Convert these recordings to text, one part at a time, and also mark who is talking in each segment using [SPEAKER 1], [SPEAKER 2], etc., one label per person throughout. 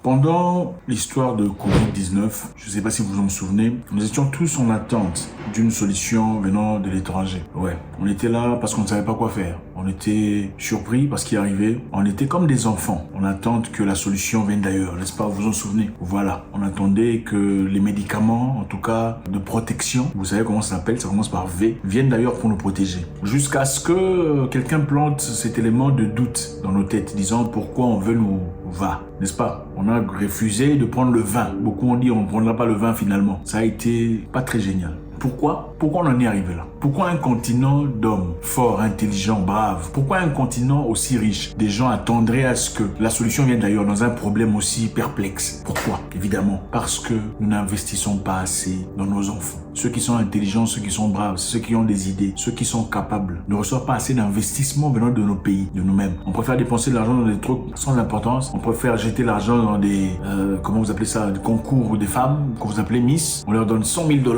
[SPEAKER 1] Pendant l'histoire de Covid-19, je ne sais pas si vous vous en souvenez, nous étions tous en attente d'une solution venant de l'étranger. Ouais, on était là parce qu'on ne savait pas quoi faire. On était surpris parce qu'il arrivait. On était comme des enfants. On attend que la solution vienne d'ailleurs, n'est-ce pas? Vous vous en souvenez? Voilà, on attendait que les médicaments, en tout cas de protection, vous savez comment ça s'appelle, ça commence par V, viennent d'ailleurs pour nous protéger. Jusqu'à ce que quelqu'un plante cet élément de doute dans nos têtes, disant pourquoi on veut nous va, n'est-ce pas? On a refusé de prendre le vin. Beaucoup ont dit on ne prendra pas le vin finalement. Ça a été pas très génial. Pourquoi on en est arrivé là? Pourquoi un continent d'hommes forts, intelligents, braves? Pourquoi un continent aussi riche? Des gens attendraient à ce que la solution vienne d'ailleurs dans un problème aussi perplexe. Pourquoi? Évidemment, parce que nous n'investissons pas assez dans nos enfants. Ceux qui sont intelligents, ceux qui sont braves, ceux qui ont des idées, ceux qui sont capables, ne reçoivent pas assez d'investissement venant de nos pays, de nous-mêmes. On préfère dépenser de l'argent dans des trucs sans importance. On préfère jeter l'argent dans des, comment vous appelez ça, des concours des femmes, que vous appelez Miss. On leur donne $100 000.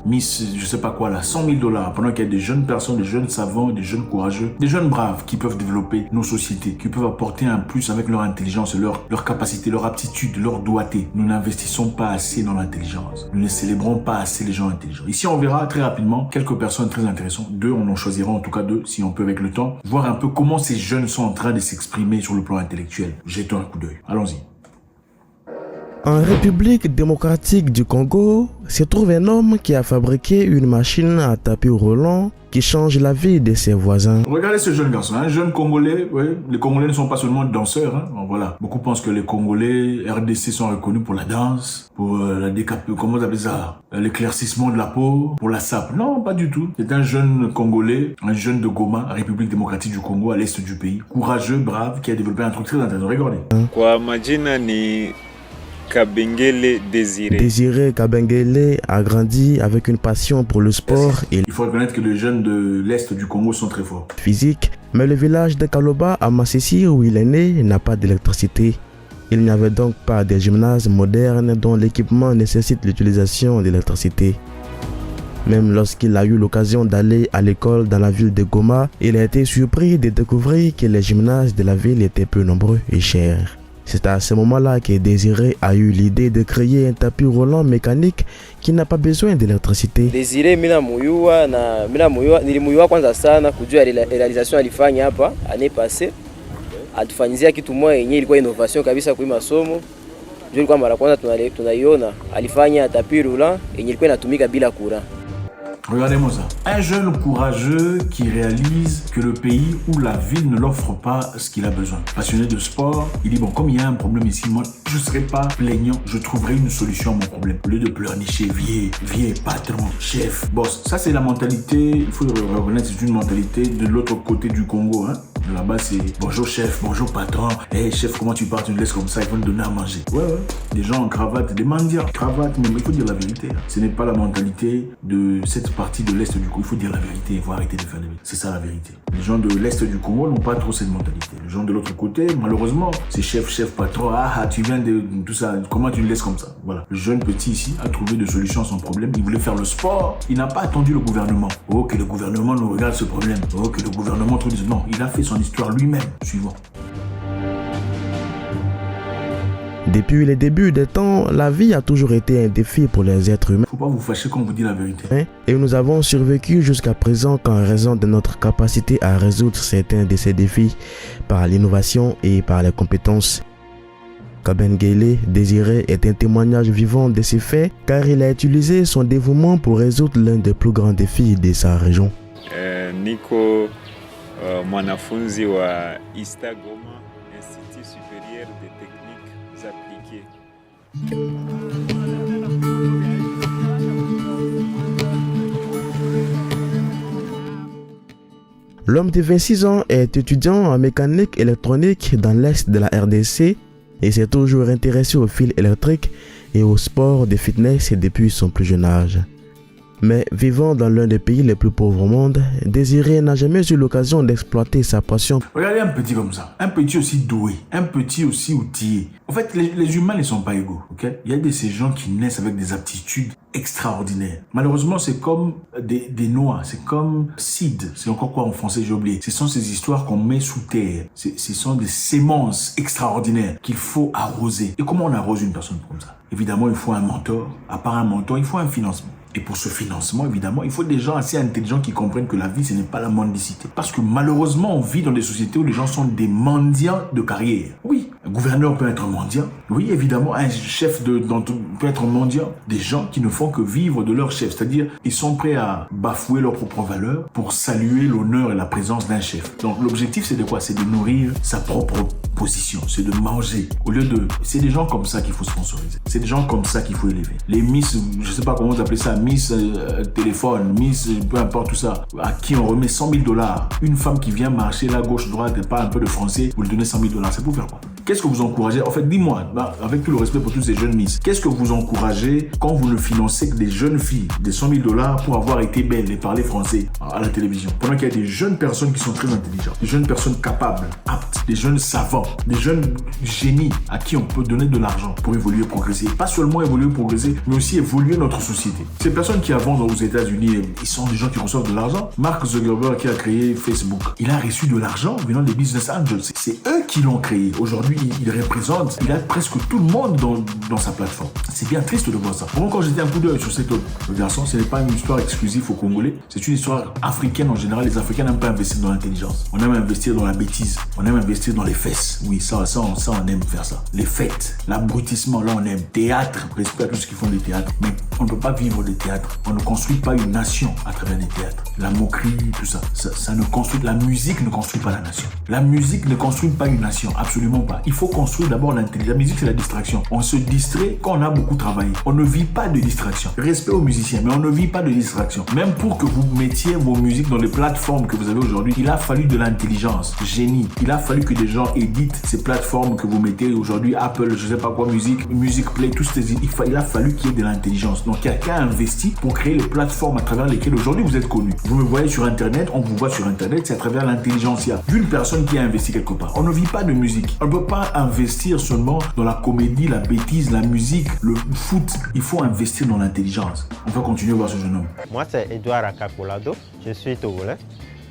[SPEAKER 1] Miss, je sais pas quoi là, $100 000. Pendant qu'il y a des jeunes personnes, des jeunes savants, des jeunes courageux, des jeunes braves qui peuvent développer nos sociétés, qui peuvent apporter un plus avec leur intelligence, leur capacité, leur aptitude, leur doigté. Nous n'investissons pas assez dans l'intelligence. Nous ne célébrons pas assez les gens intelligents. Ici, on verra très rapidement quelques personnes très intéressantes. On en choisira en tout cas 2, si on peut avec le temps, voir un peu comment ces jeunes sont en train de s'exprimer sur le plan intellectuel. Jetons un coup d'œil. Allons-y.
[SPEAKER 2] En République démocratique du Congo, se trouve un homme qui a fabriqué une machine à tapis roulant qui change la vie de ses voisins.
[SPEAKER 1] Regardez ce jeune garçon, un jeune Congolais. Oui, les Congolais ne sont pas seulement danseurs. Bon, voilà. Beaucoup pensent que les Congolais RDC sont reconnus pour la danse, pour comment vous appelez ça, l'éclaircissement de la peau, pour la sape. Non, pas du tout. C'est un jeune Congolais, un jeune de Goma, République démocratique du Congo, à l'est du pays, courageux, brave, qui a développé un truc très intéressant. Regardez.
[SPEAKER 3] Kwa majina ni Kabengele Désiré.
[SPEAKER 2] Désiré Kabengele a grandi avec une passion pour le sport et
[SPEAKER 1] il faut reconnaître que les jeunes de l'Est du Congo sont très forts.
[SPEAKER 2] Physique, mais le village de Kaloba à Massissi où il est né n'a pas d'électricité. Il n'y avait donc pas de gymnase moderne dont l'équipement nécessite l'utilisation d'électricité. Même lorsqu'il a eu l'occasion d'aller à l'école dans la ville de Goma, il a été surpris de découvrir que les gymnases de la ville étaient peu nombreux et chers. C'est à ce moment-là que Désiré a eu l'idée de créer un tapis roulant mécanique qui n'a pas besoin d'électricité.
[SPEAKER 4] Désiré nilimuyua kwanza sana kujua realization alifanya hapa année passée. Atufanyizia kitu moja yenyewe ilikuwa innovation kabisa kwa masomo. Ndio ilikuwa mara kwanza tunaiona alifanya tapis roulant yenyewe ilikuwa inatumika bila courant.
[SPEAKER 1] Regardez-moi ça. Un jeune courageux qui réalise que le pays ou la ville ne l'offre pas ce qu'il a besoin. Passionné de sport, il dit bon, comme il y a un problème ici, moi, je ne serai pas plaignant, je trouverai une solution à mon problème. Au lieu de pleurnicher, vieux, patron, chef, boss. Ça, c'est la mentalité, il faut le reconnaître, c'est une mentalité de l'autre côté du Congo. Là-bas, c'est bonjour chef, bonjour patron. Hey chef, comment tu pars, tu me laisses comme ça, ils vont te donner à manger. Ouais. Des gens en cravate, des mendiants, cravate, mais il faut dire la vérité. Ce n'est pas la mentalité de cette partie de l'Est du Congo. Il faut dire la vérité, il faut arrêter de faire des vérités. C'est ça la vérité. Les gens de l'Est du Congo n'ont pas trop cette mentalité. Les gens de l'autre côté, malheureusement, c'est chef, patron. Tu viens de tout ça, comment tu me laisses comme ça? Voilà. Le jeune petit ici a trouvé des solutions à son problème. Il voulait faire le sport. Il n'a pas attendu le gouvernement. Oh, que le gouvernement nous regarde ce problème. Oh, que le gouvernement trouve des... Non, il a fait son histoire lui-même. Suivant.
[SPEAKER 2] Depuis les débuts des temps, la vie a toujours été un défi pour les êtres humains.
[SPEAKER 1] Faut pas vous fâcher quand on vous dit la vérité.
[SPEAKER 2] Et nous avons survécu jusqu'à présent qu'en raison de notre capacité à résoudre certains de ces défis par l'innovation et par les compétences. Kabengele Désiré est un témoignage vivant de ces faits car il a utilisé son dévouement pour résoudre l'un des plus grands défis de sa région.
[SPEAKER 3] Niko mwanafunzi wa Ista Goma, Institut supérieur des techniques appliquées.
[SPEAKER 2] L'homme de 26 ans est étudiant en mécanique électronique dans l'est de la RDC et s'est toujours intéressé aux fils électriques et au sport de fitness depuis son plus jeune âge. Mais vivant dans l'un des pays les plus pauvres au monde, Désiré n'a jamais eu l'occasion d'exploiter sa passion.
[SPEAKER 1] Regardez un petit comme ça, un petit aussi doué, un petit aussi outillé. En fait, les humains ne sont pas égaux. Okay? Il y a de ces gens qui naissent avec des aptitudes extraordinaires. Malheureusement, c'est comme des noix, c'est comme seed. C'est encore quoi en français, j'ai oublié. Ce sont ces histoires qu'on met sous terre. Ce sont des semences extraordinaires qu'il faut arroser. Et comment on arrose une personne comme ça? Évidemment, il faut un mentor. À part un mentor, il faut un financement. Et pour ce financement, évidemment, il faut des gens assez intelligents qui comprennent que la vie, ce n'est pas la mendicité. Parce que malheureusement, on vit dans des sociétés où les gens sont des mendiants de carrière. Oui, un gouverneur peut être mendiant. Oui, évidemment, un chef peut être mendiant. Des gens qui ne font que vivre de leur chef. C'est-à-dire, ils sont prêts à bafouer leurs propres valeurs pour saluer l'honneur et la présence d'un chef. Donc, l'objectif, c'est de quoi? C'est de nourrir sa propre position. C'est de manger. Au lieu de... C'est des gens comme ça qu'il faut sponsoriser. C'est des gens comme ça qu'il faut élever. Les Miss, je ne sais pas comment vous appelez ça, Miss téléphone, Miss peu importe tout ça, à qui on remet 100 000 $. Une femme qui vient marcher là, gauche, droite, et pas un peu de français, vous lui donnez 100 000 $. C'est pour faire quoi? Qu'est-ce que vous encouragez? En fait, dis-moi, avec tout le respect pour tous ces jeunes Miss, qu'est-ce que vous encouragez quand vous ne financez que des jeunes filles, des 100 000 $ pour avoir été belles et parler français à la télévision? Pendant qu'il y a des jeunes personnes qui sont très intelligentes, des jeunes personnes capables, aptes, des jeunes savants, des jeunes génies à qui on peut donner de l'argent pour évoluer, progresser. Pas seulement évoluer, progresser, mais aussi évoluer notre société. Ces personnes qui avant aux États-Unis, ils sont des gens qui reçoivent de l'argent. Mark Zuckerberg qui a créé Facebook, il a reçu de l'argent venant des business angels. C'est eux qui l'ont créé. Aujourd'hui, il représente, il a presque tout le monde dans sa plateforme. C'est bien triste de voir ça. Moi, quand j'étais un coup d'œil sur cet autre garçon, ce n'est pas une histoire exclusive aux Congolais, c'est une histoire africaine en général. Les Africains n'aiment pas investir dans l'intelligence. On aime investir dans la bêtise. On aime investir dans les fesses. Oui, ça on aime faire ça. Les fêtes, l'abrutissement, là on aime. Théâtre, respect à tous ceux qui font des théâtres. Mais on ne peut pas vivre des théâtres. On ne construit pas une nation à travers des théâtres. La moquerie, tout ça. Ça ne construit, la musique ne construit pas la nation. La musique ne construit pas une nation, absolument pas. Il faut construire d'abord l'intelligence. La musique, c'est la distraction. On se distrait quand on a beaucoup travaillé. On ne vit pas de distraction. Respect aux musiciens, mais on ne vit pas de distraction. Même pour que vous mettiez vos musiques dans les plateformes que vous avez aujourd'hui, il a fallu de l'intelligence, génie. Il a fallu que des gens éditent ces plateformes que vous mettez aujourd'hui, Apple, je sais pas quoi, Music Play, tous ces... Il a fallu qu'il y ait de l'intelligence. Donc, quelqu'un a investi pour créer les plateformes à travers lesquelles aujourd'hui vous êtes connu. Vous me voyez sur Internet, on vous voit sur Internet, c'est à travers l'intelligentsia d'une personne qui a investi quelque part. On ne vit pas de musique. On ne peut pas investir seulement dans la comédie, la bêtise, la musique, le foot. Il faut investir dans l'intelligence. On va continuer à voir ce jeune homme.
[SPEAKER 5] Moi, c'est Edouard Akakolado. Je suis togolais.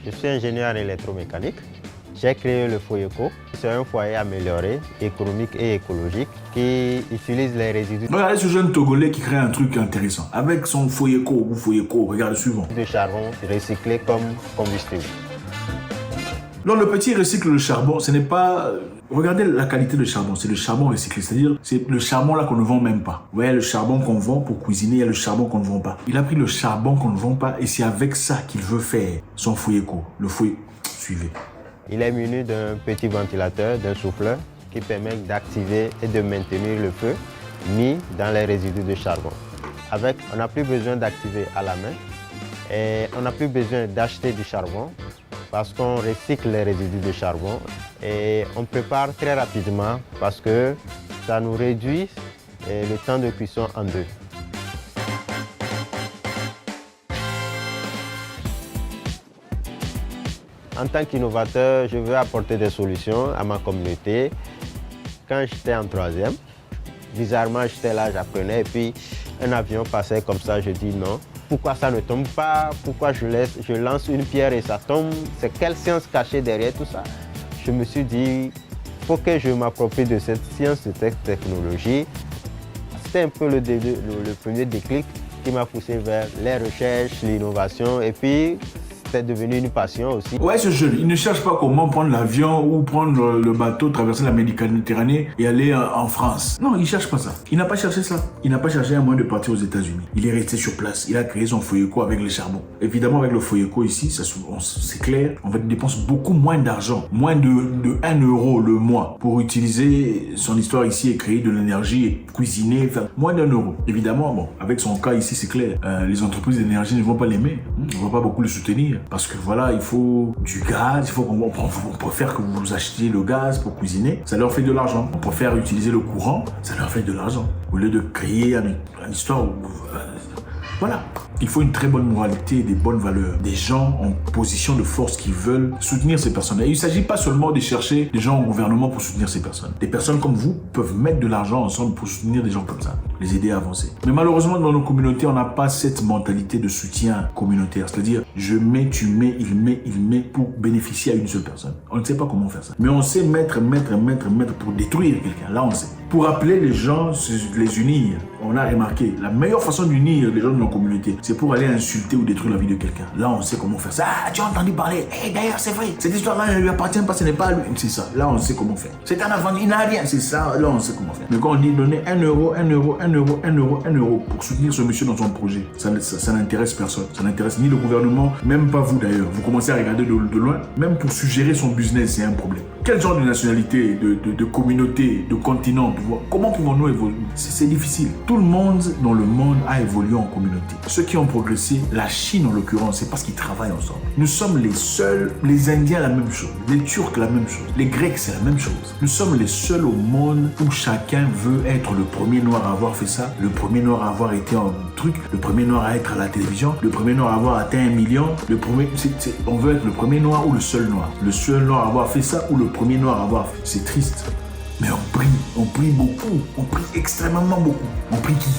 [SPEAKER 5] Je suis ingénieur électromécanique. J'ai créé le Foyeco. C'est un foyer amélioré, économique et écologique qui utilise les résidus.
[SPEAKER 1] Regardez ce jeune Togolais qui crée un truc intéressant. Avec son Foyeco ou Foyeco, regarde le suivant.
[SPEAKER 5] De charbon recyclé comme combustible.
[SPEAKER 1] Non, le petit recycle le charbon, ce n'est pas... Regardez la qualité de charbon, c'est le charbon recyclé, c'est-à-dire c'est le charbon là qu'on ne vend même pas. Ouais, le charbon qu'on vend pour cuisiner, il y a le charbon qu'on ne vend pas. Il a pris le charbon qu'on ne vend pas et c'est avec ça qu'il veut faire son Foyeco. Le Foyeco, suivez.
[SPEAKER 5] Il est muni d'un petit ventilateur, d'un souffleur qui permet d'activer et de maintenir le feu mis dans les résidus de charbon. Avec, on n'a plus besoin d'activer à la main et on n'a plus besoin d'acheter du charbon parce qu'on recycle les résidus de charbon et on prépare très rapidement parce que ça nous réduit le temps de cuisson en deux. En tant qu'innovateur, je veux apporter des solutions à ma communauté. Quand j'étais en troisième, bizarrement, j'étais là, j'apprenais, et puis un avion passait comme ça, je dis non. Pourquoi ça ne tombe pas? Pourquoi je lance une pierre et ça tombe? C'est quelle science cachée derrière tout ça? Je me suis dit, il faut que je m'approprie de cette science, de cette technologie. C'était un peu le premier déclic qui m'a poussé vers les recherches, l'innovation, et puis c'est devenu une passion aussi. Ouais,
[SPEAKER 1] ce jeune, il ne cherche pas comment prendre l'avion ou prendre le bateau, traverser la Méditerranée et aller en France. Non, il ne cherche pas ça. Il n'a pas cherché ça. Il n'a pas cherché un moyen de partir aux États-Unis. Il est resté sur place. Il a créé son Foyeco avec les charbons. Évidemment, avec le Foyeco ici, c'est clair, on dépense beaucoup moins d'argent, moins de 1 € le mois pour utiliser son histoire ici et créer de l'énergie et cuisiner, faire moins d'1 €. Évidemment, bon, avec son cas ici, c'est clair, les entreprises d'énergie ne vont pas l'aimer. On ne va pas beaucoup le soutenir. Parce que voilà, il faut du gaz, il faut qu'on préfère que vous achetiez le gaz pour cuisiner, ça leur fait de l'argent. On préfère utiliser le courant, ça leur fait de l'argent. Au lieu de créer une histoire où Voilà. Il faut une très bonne moralité, des bonnes valeurs, des gens en position de force qui veulent soutenir ces personnes. Et il ne s'agit pas seulement de chercher des gens au gouvernement pour soutenir ces personnes. Des personnes comme vous peuvent mettre de l'argent ensemble pour soutenir des gens comme ça, les aider à avancer. Mais malheureusement, dans nos communautés, on n'a pas cette mentalité de soutien communautaire. C'est-à-dire, je mets, tu mets, il met pour bénéficier à une seule personne. On ne sait pas comment faire ça. Mais on sait mettre pour détruire quelqu'un. Là, on sait. Pour appeler les gens, les unir, on a remarqué, la meilleure façon d'unir les gens de nos communautés, c'est pour aller insulter ou détruire la vie de quelqu'un. Là, on sait comment faire ça. Ah, tu as entendu parler. Hey, d'ailleurs, c'est vrai. Cette histoire-là ne lui appartient pas, ce n'est pas à lui. C'est ça. Là, on sait comment faire. C'est un avant, il n'a rien. C'est ça. Là, on sait comment faire. Mais quand on dit donner 1 euro pour soutenir ce monsieur dans son projet, ça n'intéresse personne. Ça n'intéresse ni le gouvernement, même pas vous d'ailleurs. Vous commencez à regarder de loin. Même pour suggérer son business, c'est un problème. Quel genre de nationalité, de communauté, de continent, comment pouvons-nous évoluer? C'est difficile. Tout le monde dans le monde a évolué en communauté. Ceux qui ont progressé, la Chine en l'occurrence, c'est parce qu'ils travaillent ensemble. Nous sommes les seuls, les Indiens la même chose, les Turcs la même chose, les Grecs c'est la même chose. Nous sommes les seuls au monde où chacun veut être le premier noir à avoir fait ça, le premier noir à avoir été en truc, le premier noir à être à la télévision, le premier noir à avoir atteint 1 million, on veut être le premier noir ou le seul noir à avoir fait ça ou le premier noir à avoir fait. C'est triste. Mais on prie beaucoup, on prie extrêmement beaucoup. On prie qui?